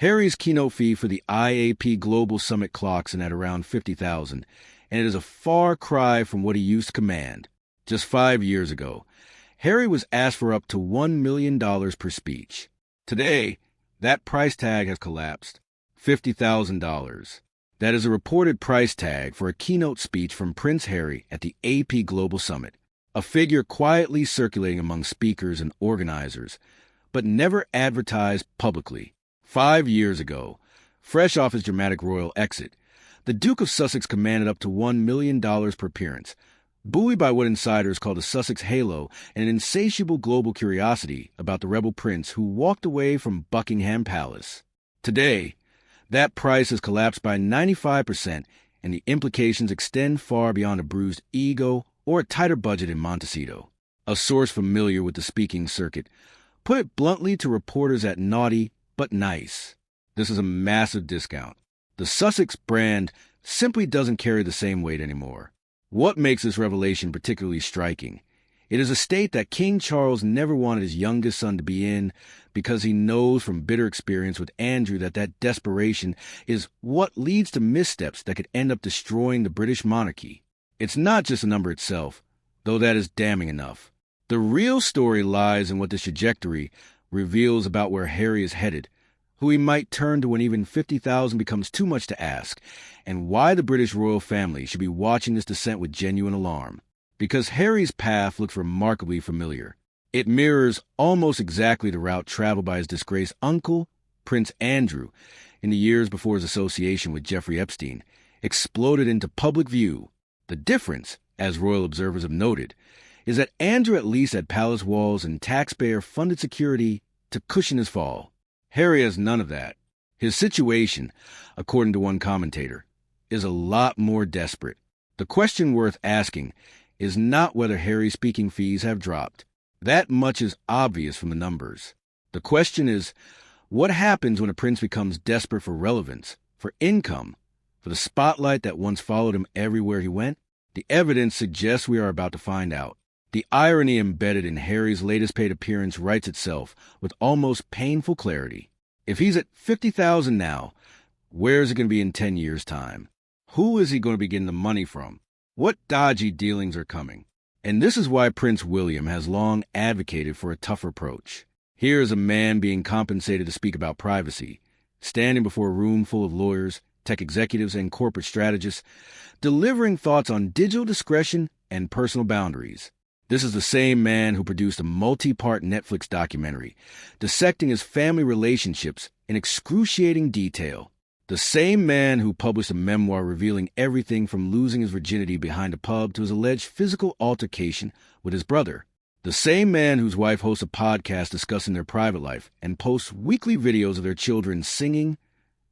Harry's keynote fee for the IAP Global Summit clocks in at around $50,000, and it is a far cry from what he used to command. Just 5 years ago, Harry was asked for up to $1 million per speech. Today, that price tag has collapsed. $50,000. That is a reported price tag for a keynote speech from Prince Harry at the AP Global Summit, a figure quietly circulating among speakers and organizers, but never advertised publicly. 5 years ago, fresh off his dramatic royal exit, the Duke of Sussex commanded up to $1 million per appearance, buoyed by what insiders call the Sussex halo and an insatiable global curiosity about the rebel prince who walked away from Buckingham Palace. Today, that price has collapsed by 95%, and the implications extend far beyond a bruised ego or a tighter budget in Montecito. A source familiar with the speaking circuit put it bluntly to reporters at Naughty but Nice. This is a massive discount. The Sussex brand simply doesn't carry the same weight anymore. What makes this revelation particularly striking? It is a state that King Charles never wanted his youngest son to be in because he knows from bitter experience with Andrew that desperation is what leads to missteps that could end up destroying the British monarchy. It's not just the number itself, though that is damning enough. The real story lies in what this trajectory reveals about where Harry is headed, who he might turn to when even $50,000 becomes too much to ask, and why the British royal family should be watching this descent with genuine alarm. Because Harry's path looks remarkably familiar. It mirrors almost exactly the route traveled by his disgraced uncle, Prince Andrew, in the years before his association with Jeffrey Epstein exploded into public view. The difference, as royal observers have noted, is that Andrew at least had palace walls and taxpayer-funded security to cushion his fall. Harry has none of that. His situation, according to one commentator, is a lot more desperate. The question worth asking is not whether Harry's speaking fees have dropped. That much is obvious from the numbers. The question is, what happens when a prince becomes desperate for relevance, for income, for the spotlight that once followed him everywhere he went? The evidence suggests we are about to find out. The irony embedded in Harry's latest paid appearance writes itself with almost painful clarity. If he's at $50,000 now, where is it going to be in 10 years' time? Who is he going to be getting the money from? What dodgy dealings are coming? And this is why Prince William has long advocated for a tougher approach. Here is a man being compensated to speak about privacy, standing before a room full of lawyers, tech executives, and corporate strategists, delivering thoughts on digital discretion and personal boundaries. This is the same man who produced a multi-part Netflix documentary, dissecting his family relationships in excruciating detail. The same man who published a memoir revealing everything from losing his virginity behind a pub to his alleged physical altercation with his brother. The same man whose wife hosts a podcast discussing their private life and posts weekly videos of their children singing,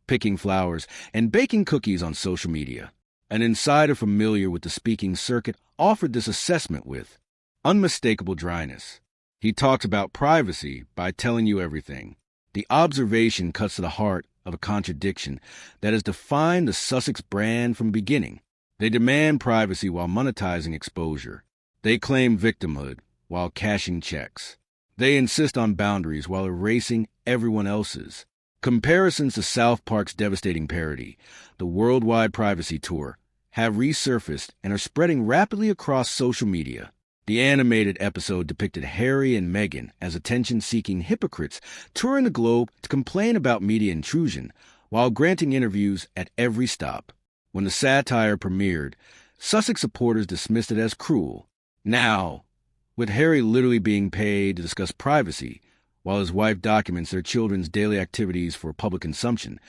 picking flowers, and baking cookies on social media. An insider familiar with the speaking circuit offered this assessment with unmistakable dryness. He talks about privacy by telling you everything. The observation cuts to the heart of a contradiction that has defined the Sussex brand from the beginning. They demand privacy while monetizing exposure. They claim victimhood while cashing checks. They insist on boundaries while erasing everyone else's. Comparisons to South Park's devastating parody, the Worldwide Privacy Tour, have resurfaced and are spreading rapidly across social media. The animated episode depicted Harry and Meghan as attention-seeking hypocrites touring the globe to complain about media intrusion while granting interviews at every stop. When the satire premiered, Sussex supporters dismissed it as cruel. Now, with Harry literally being paid to discuss privacy while his wife documents their children's daily activities for public consumption,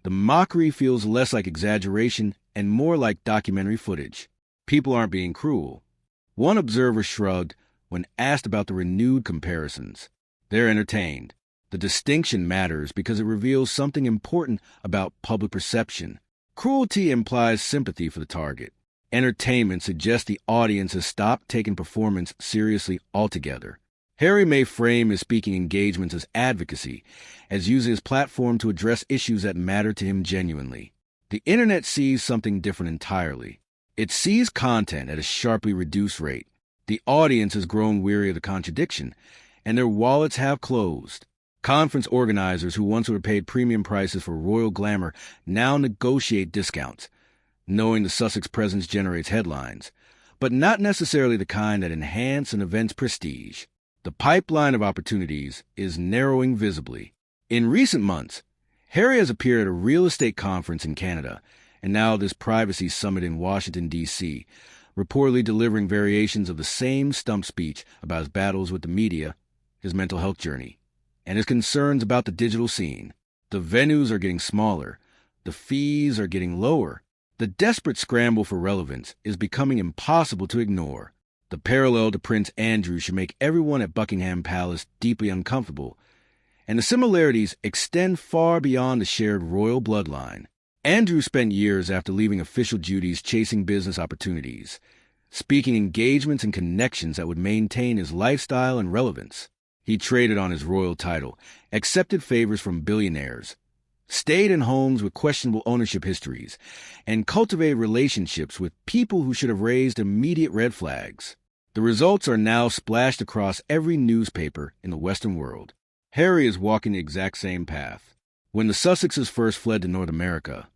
the mockery feels less like exaggeration and more like documentary footage. People aren't being cruel. One observer shrugged when asked about the renewed comparisons. They're entertained. The distinction matters because it reveals something important about public perception. Cruelty implies sympathy for the target. Entertainment suggests the audience has stopped taking performance seriously altogether. Harry may frame his speaking engagements as advocacy, as using his platform to address issues that matter to him genuinely. The internet sees something different entirely. It sees content at a sharply reduced rate. The audience has grown weary of the contradiction, and their wallets have closed. Conference organizers who once would have paid premium prices for royal glamour now negotiate discounts, knowing the Sussex presence generates headlines, but not necessarily the kind that enhance an event's prestige. The pipeline of opportunities is narrowing visibly. In recent months, Harry has appeared at a real estate conference in Canada, and now this privacy summit in Washington, D.C., reportedly delivering variations of the same stump speech about his battles with the media, his mental health journey, and his concerns about the digital scene. The venues are getting smaller. The fees are getting lower. The desperate scramble for relevance is becoming impossible to ignore. The parallel to Prince Andrew should make everyone at Buckingham Palace deeply uncomfortable, and the similarities extend far beyond the shared royal bloodline. Andrew spent years after leaving official duties chasing business opportunities, speaking engagements and connections that would maintain his lifestyle and relevance. He traded on his royal title, accepted favors from billionaires, stayed in homes with questionable ownership histories, and cultivated relationships with people who should have raised immediate red flags. The results are now splashed across every newspaper in the Western world. Harry is walking the exact same path. When the Sussexes first fled to North America,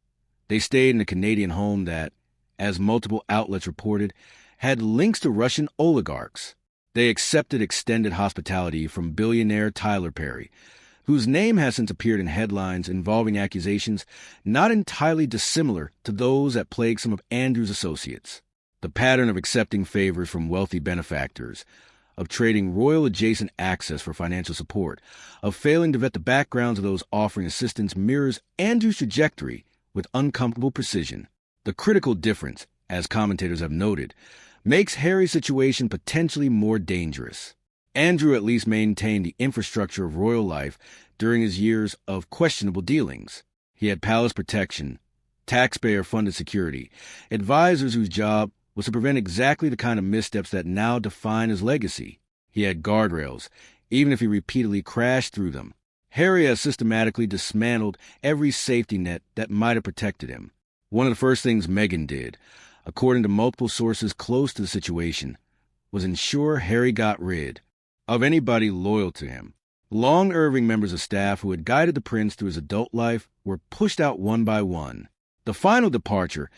they stayed in a Canadian home that, as multiple outlets reported, had links to Russian oligarchs. They accepted extended hospitality from billionaire Tyler Perry, whose name has since appeared in headlines involving accusations not entirely dissimilar to those that plagued some of Andrew's associates. The pattern of accepting favors from wealthy benefactors, of trading royal-adjacent access for financial support, of failing to vet the backgrounds of those offering assistance mirrors Andrew's trajectory with uncomfortable precision. The critical difference, as commentators have noted, makes Harry's situation potentially more dangerous. Andrew at least maintained the infrastructure of royal life during his years of questionable dealings. He had palace protection, taxpayer-funded security, advisors whose job was to prevent exactly the kind of missteps that now define his legacy. He had guardrails, even if he repeatedly crashed through them. Harry has systematically dismantled every safety net that might have protected him. One of the first things Meghan did, according to multiple sources close to the situation, was ensure Harry got rid of anybody loyal to him. Long-serving members of staff who had guided the prince through his adult life were pushed out one by one. The final departure,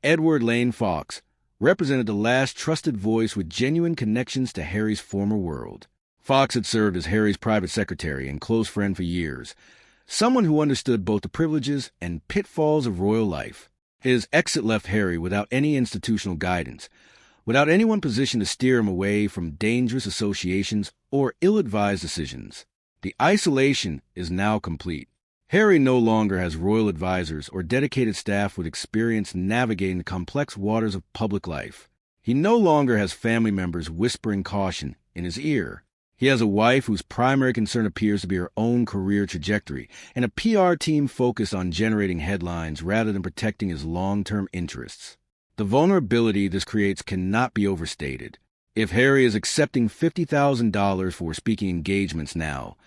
Edward Lane Fox, represented the last trusted voice with genuine connections to Harry's former world. Fox had served as Harry's private secretary and close friend for years, someone who understood both the privileges and pitfalls of royal life. His exit left Harry without any institutional guidance, without anyone positioned to steer him away from dangerous associations or ill-advised decisions. The isolation is now complete. Harry no longer has royal advisors or dedicated staff with experience navigating the complex waters of public life. He no longer has family members whispering caution in his ear. He has a wife whose primary concern appears to be her own career trajectory, and a PR team focused on generating headlines rather than protecting his long-term interests. The vulnerability this creates cannot be overstated. If Harry is accepting $50,000 for speaking engagements now,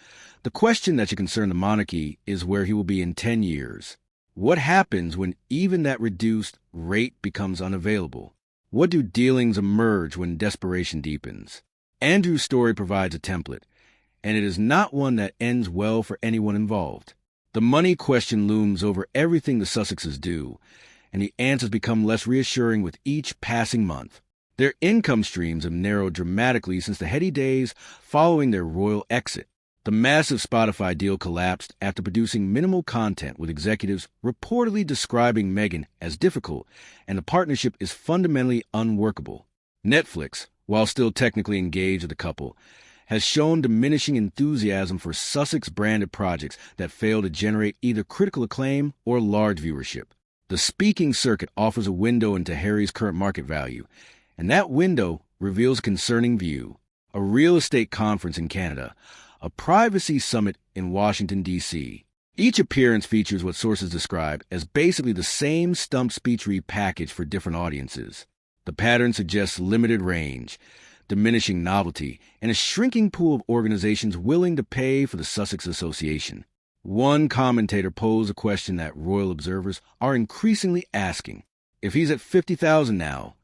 the question that should concern the monarchy is where he will be in 10 years. What happens when even that reduced rate becomes unavailable? What do dealings emerge when desperation deepens? Andrew's story provides a template, and it is not one that ends well for anyone involved. The money question looms over everything the Sussexes do, and the answers become less reassuring with each passing month. Their income streams have narrowed dramatically since the heady days following their royal exit. The massive Spotify deal collapsed after producing minimal content, with executives reportedly describing Meghan as difficult, and the partnership is fundamentally unworkable. Netflix, while still technically engaged with the couple, has shown diminishing enthusiasm for Sussex-branded projects that fail to generate either critical acclaim or large viewership. The speaking circuit offers a window into Harry's current market value, and that window reveals a concerning view. A real estate conference in Canada, a privacy summit in Washington, D.C. Each appearance features what sources describe as basically the same stump speech repackaged for different audiences. The pattern suggests limited range, diminishing novelty, and a shrinking pool of organizations willing to pay for the Sussex Association. One commentator posed a question that royal observers are increasingly asking. If he's at $50,000 now,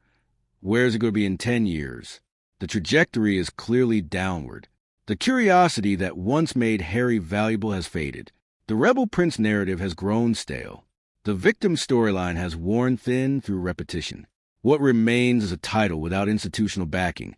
where is it going to be in 10 years? The trajectory is clearly downward. The curiosity that once made Harry valuable has faded. The rebel prince narrative has grown stale. The victim storyline has worn thin through repetition. What remains is a title without institutional backing,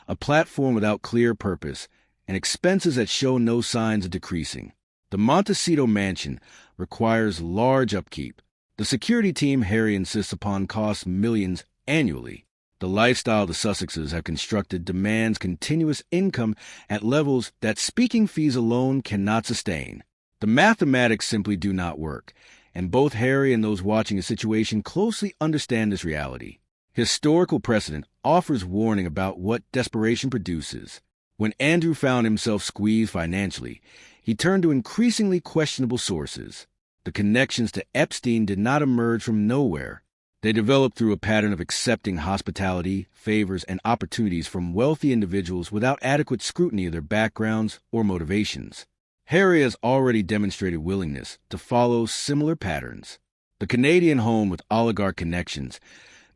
a platform without clear purpose, and expenses that show no signs of decreasing. The Montecito mansion requires large upkeep. The security team Harry insists upon costs millions annually. The lifestyle the Sussexes have constructed demands continuous income at levels that speaking fees alone cannot sustain. The mathematics simply do not work, and both Harry and those watching a situation closely understand this reality. Historical precedent offers warning about what desperation produces. When Andrew found himself squeezed financially, he turned to increasingly questionable sources. The connections to Epstein did not emerge from nowhere. They developed through a pattern of accepting hospitality, favors, and opportunities from wealthy individuals without adequate scrutiny of their backgrounds or motivations. Harry has already demonstrated willingness to follow similar patterns. The Canadian home with oligarch connections,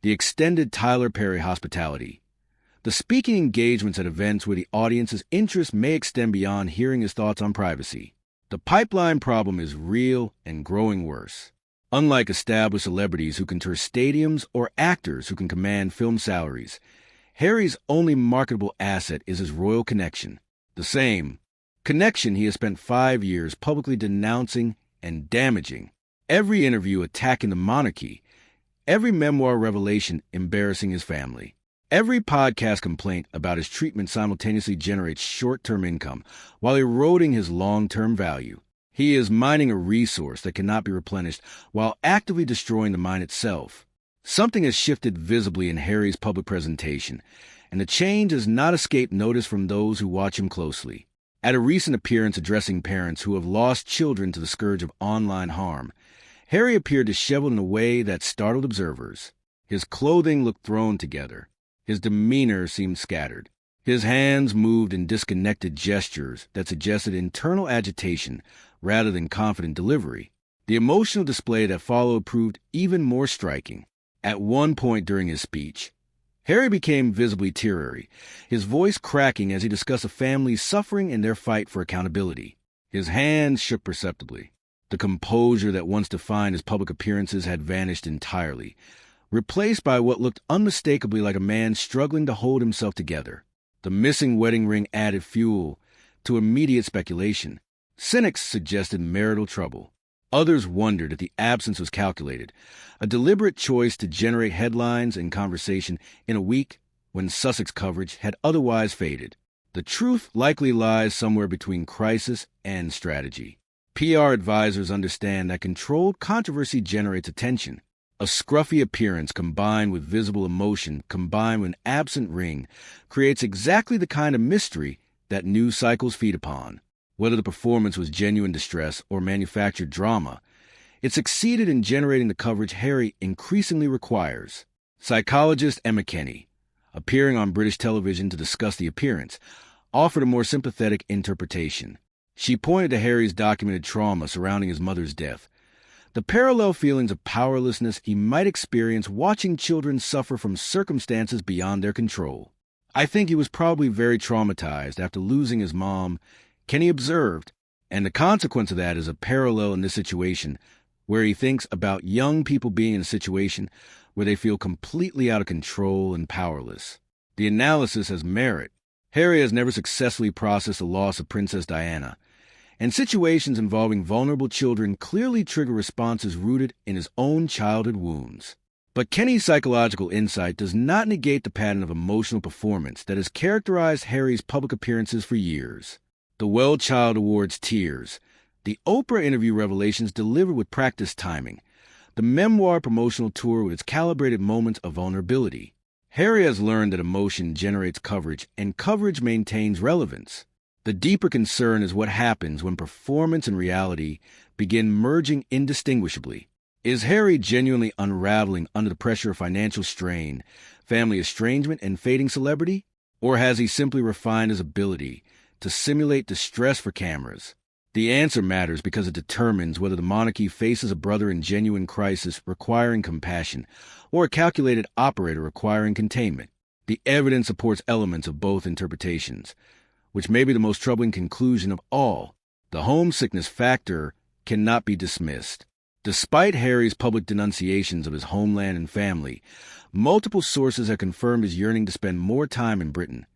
the extended Tyler Perry hospitality, the speaking engagements at events where the audience's interest may extend beyond hearing his thoughts on privacy. The pipeline problem is real and growing worse. Unlike established celebrities who can tour stadiums or actors who can command film salaries, Harry's only marketable asset is his royal connection. The same connection he has spent 5 years publicly denouncing and damaging. Every interview attacking the monarchy, every memoir revelation embarrassing his family, every podcast complaint about his treatment simultaneously generates short-term income while eroding his long-term value. He is mining a resource that cannot be replenished while actively destroying the mine itself. Something has shifted visibly in Harry's public presentation, and the change has not escaped notice from those who watch him closely. At a recent appearance addressing parents who have lost children to the scourge of online harm, Harry appeared disheveled in a way that startled observers. His clothing looked thrown together. His demeanor seemed scattered. His hands moved in disconnected gestures that suggested internal agitation rather than confident delivery. The emotional display that followed proved even more striking. At one point during his speech, Harry became visibly teary, his voice cracking as he discussed a family's suffering and their fight for accountability. His hands shook perceptibly. The composure that once defined his public appearances had vanished entirely, replaced by what looked unmistakably like a man struggling to hold himself together. The missing wedding ring added fuel to immediate speculation. Cynics suggested marital trouble. Others wondered if the absence was calculated, a deliberate choice to generate headlines and conversation in a week when Sussex coverage had otherwise faded. The truth likely lies somewhere between crisis and strategy. PR advisors understand that controlled controversy generates attention. A scruffy appearance combined with visible emotion combined with an absent ring creates exactly the kind of mystery that news cycles feed upon. Whether the performance was genuine distress or manufactured drama, it succeeded in generating the coverage Harry increasingly requires. Psychologist Emma Kenny, appearing on British television to discuss the appearance, offered a more sympathetic interpretation. She pointed to Harry's documented trauma surrounding his mother's death, the parallel feelings of powerlessness he might experience watching children suffer from circumstances beyond their control. I think he was probably very traumatized after losing his mom, Kenny observed, and the consequence of that is a parallel in this situation where he thinks about young people being in a situation where they feel completely out of control and powerless. The analysis has merit. Harry has never successfully processed the loss of Princess Diana, and situations involving vulnerable children clearly trigger responses rooted in his own childhood wounds. But Kenny's psychological insight does not negate the pattern of emotional performance that has characterized Harry's public appearances for years. The Well Child Awards tears, the Oprah interview revelations delivered with practiced timing, the memoir promotional tour with its calibrated moments of vulnerability. Harry has learned that emotion generates coverage, and coverage maintains relevance. The deeper concern is what happens when performance and reality begin merging indistinguishably. Is Harry genuinely unraveling under the pressure of financial strain, family estrangement, and fading celebrity? Or has he simply refined his ability to simulate distress for cameras? The answer matters because it determines whether the monarchy faces a brother in genuine crisis requiring compassion or a calculated operator requiring containment. The evidence supports elements of both interpretations. which may be the most troubling conclusion of all. The homesickness factor cannot be dismissed. Despite Harry's public denunciations of his homeland and family, multiple sources have confirmed his yearning to spend more time in Britain,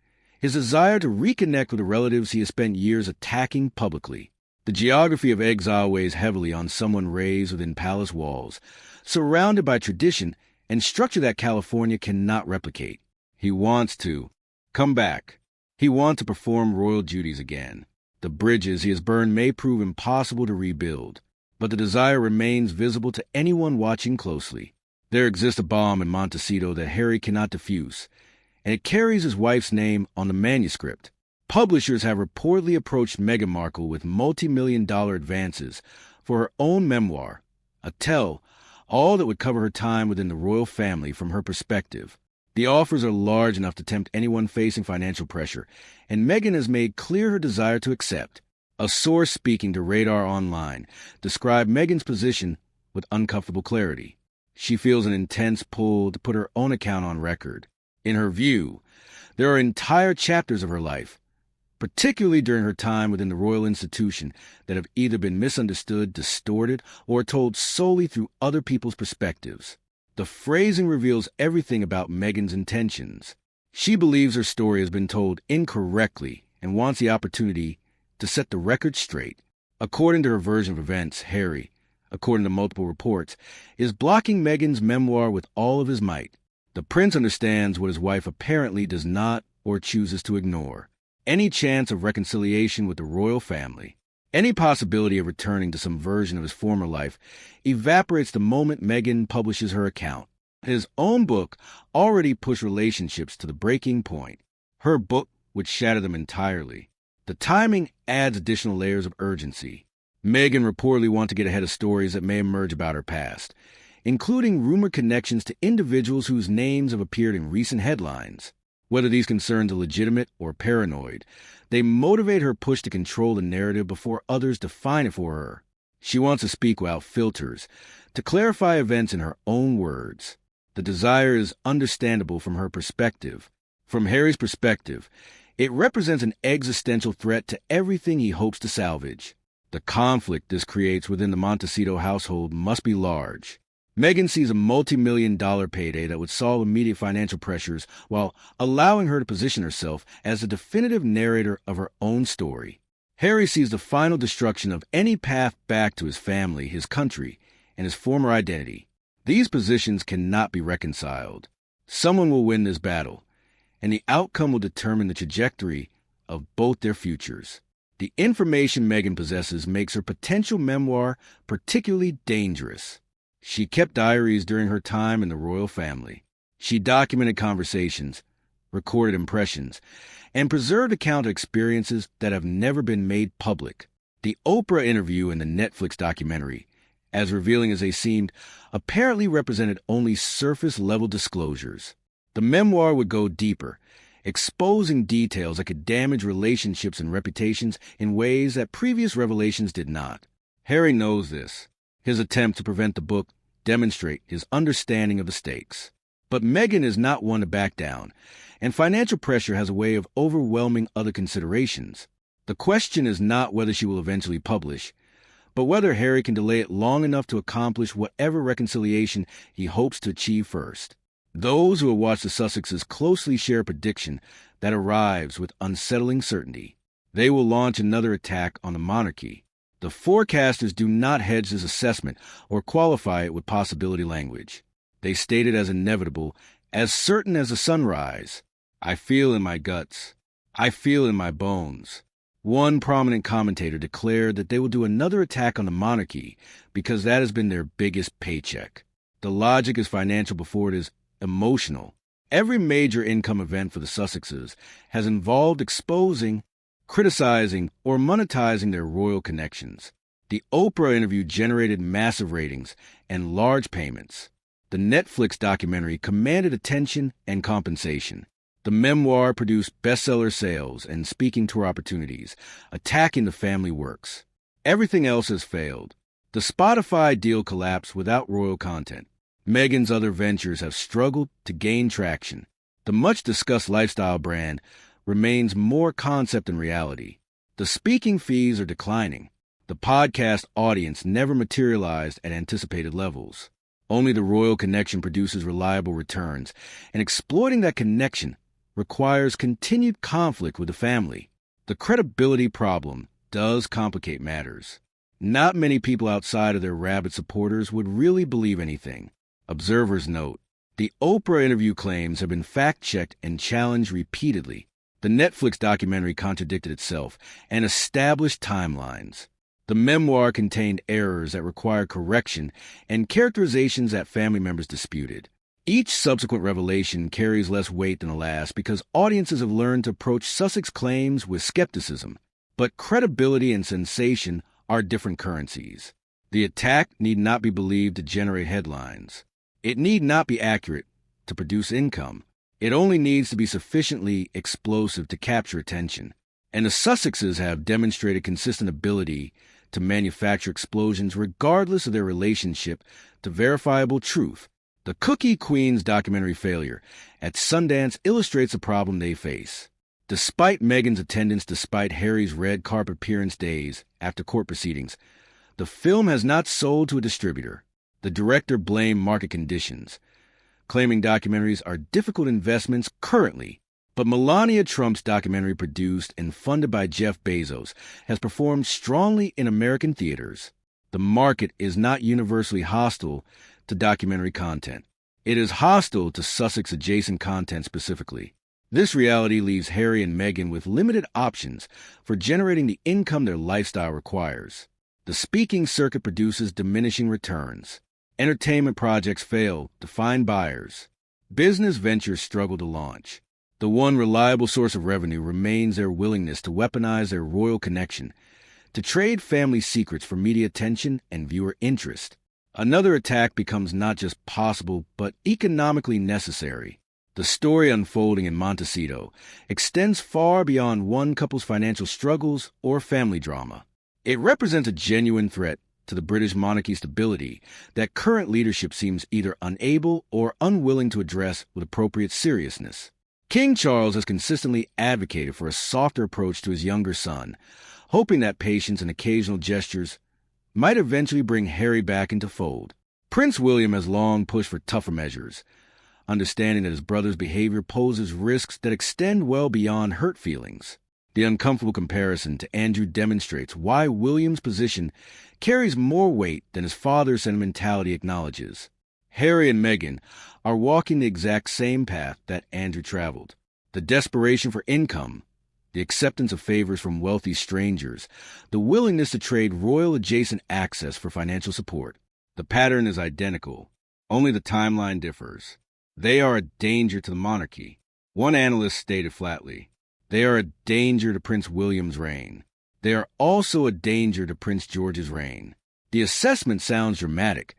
his desire to reconnect with the relatives he has spent years attacking publicly. The geography of exile weighs heavily on someone raised within palace walls, surrounded by tradition and structure that California cannot replicate. He wants to come back. He wants to perform royal duties again. The bridges he has burned may prove impossible to rebuild, but the desire remains visible to anyone watching closely. There exists a bomb in Montecito that Harry cannot defuse, and it carries his wife's name on the manuscript. Publishers have reportedly approached Meghan Markle with multi-million-dollar advances for her own memoir, a tell all that would cover her time within the royal family from her perspective. The offers are large enough to tempt anyone facing financial pressure, and Meghan has made clear her desire to accept. A source speaking to Radar Online described Meghan's position with uncomfortable clarity. She feels an intense pull to put her own account on record. In her view, there are entire chapters of her life, particularly during her time within the royal institution, that have either been misunderstood, distorted, or told solely through other people's perspectives. The phrasing reveals everything about Meghan's intentions. She believes her story has been told incorrectly and wants the opportunity to set the record straight. According to her version of events, Harry, according to multiple reports, is blocking Meghan's memoir with all of his might. The prince understands what his wife apparently does not or chooses to ignore: any chance of reconciliation with the royal family. Any possibility of returning to some version of his former life evaporates the moment Meghan publishes her account. His own book already pushed relationships to the breaking point. Her book would shatter them entirely. The timing adds additional layers of urgency. Meghan reportedly wants to get ahead of stories that may emerge about her past, including rumored connections to individuals whose names have appeared in recent headlines. Whether these concerns are legitimate or paranoid, they motivate her push to control the narrative before others define it for her. She wants to speak without filters, to clarify events in her own words. The desire is understandable from her perspective. From Harry's perspective, it represents an existential threat to everything he hopes to salvage. The conflict this creates within the Montecito household must be large. Meghan sees a multi-million-dollar payday that would solve immediate financial pressures while allowing her to position herself as the definitive narrator of her own story. Harry sees the final destruction of any path back to his family, his country, and his former identity. These positions cannot be reconciled. Someone will win this battle, and the outcome will determine the trajectory of both their futures. The information Meghan possesses makes her potential memoir particularly dangerous. She kept diaries during her time in the royal family. She documented conversations, recorded impressions, and preserved account of experiences that have never been made public. The Oprah interview and the Netflix documentary, as revealing as they seemed, apparently represented only surface-level disclosures. The memoir would go deeper, exposing details that could damage relationships and reputations in ways that previous revelations did not. Harry knows this. His attempt to prevent the book demonstrate his understanding of the stakes. But Meghan is not one to back down, and financial pressure has a way of overwhelming other considerations. The question is not whether she will eventually publish, but whether Harry can delay it long enough to accomplish whatever reconciliation he hopes to achieve first. Those who have watched the Sussexes closely share a prediction that arrives with unsettling certainty. They will launch another attack on the monarchy. The forecasters do not hedge this assessment or qualify it with possibility language. They state it as inevitable, as certain as the sunrise. I feel in my guts. I feel in my bones. One prominent commentator declared that they will do another attack on the monarchy because that has been their biggest paycheck. The logic is financial before it is emotional. Every major income event for the Sussexes has involved exposing, criticizing, or monetizing their royal connections. The Oprah interview generated massive ratings and large payments. The Netflix documentary commanded attention and compensation. The memoir produced bestseller sales and speaking tour opportunities, attacking the family works. Everything else has failed. The Spotify deal collapsed without royal content. Meghan's other ventures have struggled to gain traction. The much-discussed lifestyle brand remains more concept than reality. The speaking fees are declining. The podcast audience never materialized at anticipated levels. Only the royal connection produces reliable returns, and exploiting that connection requires continued conflict with the family. The credibility problem does complicate matters. Not many people outside of their rabid supporters would really believe anything. Observers note, the Oprah interview claims have been fact-checked and challenged repeatedly. The Netflix documentary contradicted itself and established timelines. The memoir contained errors that required correction and characterizations that family members disputed. Each subsequent revelation carries less weight than the last because audiences have learned to approach Sussex claims with skepticism. But credibility and sensation are different currencies. The attack need not be believed to generate headlines. It need not be accurate to produce income. It only needs to be sufficiently explosive to capture attention. And the Sussexes have demonstrated consistent ability to manufacture explosions regardless of their relationship to verifiable truth. The Cookie Queen's documentary failure at Sundance illustrates the problem they face. Despite Meghan's attendance, despite Harry's red carpet appearance days after court proceedings, the film has not sold to a distributor. The director blamed market conditions, claiming documentaries are difficult investments currently. But Melania Trump's documentary, produced and funded by Jeff Bezos, has performed strongly in American theaters. The market is not universally hostile to documentary content. It is hostile to Sussex-adjacent content specifically. This reality leaves Harry and Meghan with limited options for generating the income their lifestyle requires. The speaking circuit produces diminishing returns. Entertainment projects fail to find buyers. Business ventures struggle to launch. The one reliable source of revenue remains their willingness to weaponize their royal connection, to trade family secrets for media attention and viewer interest. Another attack becomes not just possible, but economically necessary. The story unfolding in Montecito extends far beyond one couple's financial struggles or family drama. It represents a genuine threat to the British monarchy's stability that current leadership seems either unable or unwilling to address with appropriate seriousness. King Charles has consistently advocated for a softer approach to his younger son, hoping that patience and occasional gestures might eventually bring Harry back into fold. Prince William has long pushed for tougher measures, understanding that his brother's behavior poses risks that extend well beyond hurt feelings. The uncomfortable comparison to Andrew demonstrates why William's position carries more weight than his father's sentimentality acknowledges. Harry and Meghan are walking the exact same path that Andrew traveled. The desperation for income, the acceptance of favors from wealthy strangers, the willingness to trade royal-adjacent access for financial support. The pattern is identical, only the timeline differs. They are a danger to the monarchy. One analyst stated flatly, they are a danger to Prince William's reign. They are also a danger to Prince George's reign. The assessment sounds dramatic,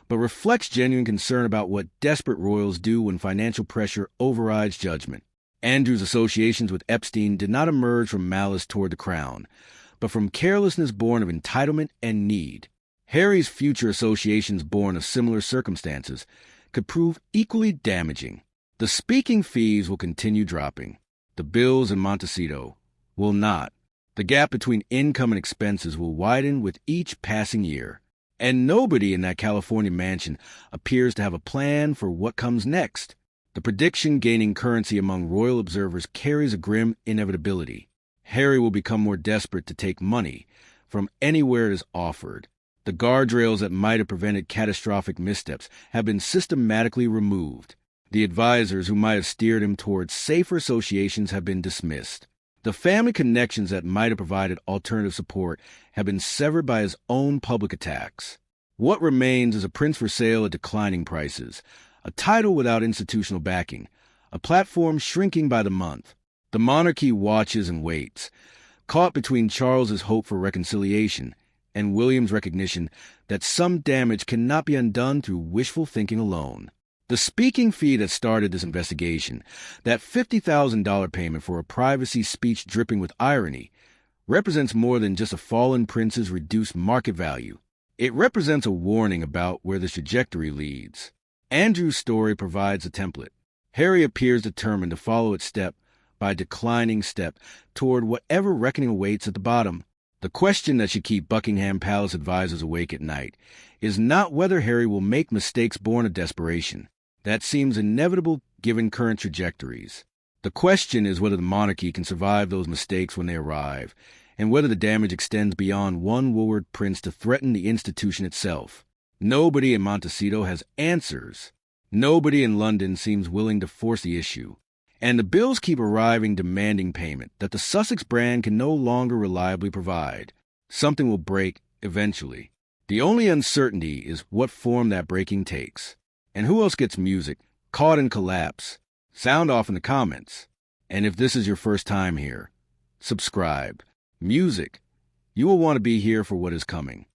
but reflects genuine concern about what desperate royals do when financial pressure overrides judgment. Andrew's associations with Epstein did not emerge from malice toward the crown, but from carelessness born of entitlement and need. Harry's future associations born of similar circumstances could prove equally damaging. The speaking fees will continue dropping. The bills in Montecito will not. The gap between income and expenses will widen with each passing year. And nobody in that California mansion appears to have a plan for what comes next. The prediction gaining currency among royal observers carries a grim inevitability. Harry will become more desperate to take money from anywhere it is offered. The guardrails that might have prevented catastrophic missteps have been systematically removed. The advisors who might have steered him towards safer associations have been dismissed. The family connections that might have provided alternative support have been severed by his own public attacks. What remains is a prince for sale at declining prices, a title without institutional backing, a platform shrinking by the month. The monarchy watches and waits, caught between Charles's hope for reconciliation and William's recognition that some damage cannot be undone through wishful thinking alone. The speaking fee that started this investigation, that $50,000 payment for a privacy speech dripping with irony, represents more than just a fallen prince's reduced market value. It represents a warning about where this trajectory leads. Andrew's story provides a template. Harry appears determined to follow its step by declining step toward whatever reckoning awaits at the bottom. The question that should keep Buckingham Palace advisors awake at night is not whether Harry will make mistakes born of desperation. That seems inevitable given current trajectories. The question is whether the monarchy can survive those mistakes when they arrive, and whether the damage extends beyond one wayward prince to threaten the institution itself. Nobody in Montecito has answers. Nobody in London seems willing to force the issue. And the bills keep arriving demanding payment that the Sussex brand can no longer reliably provide. Something will break eventually. The only uncertainty is what form that breaking takes. And who else gets music, caught in collapse? Sound off in the comments. And if this is your first time here, subscribe. Music. You will want to be here for what is coming.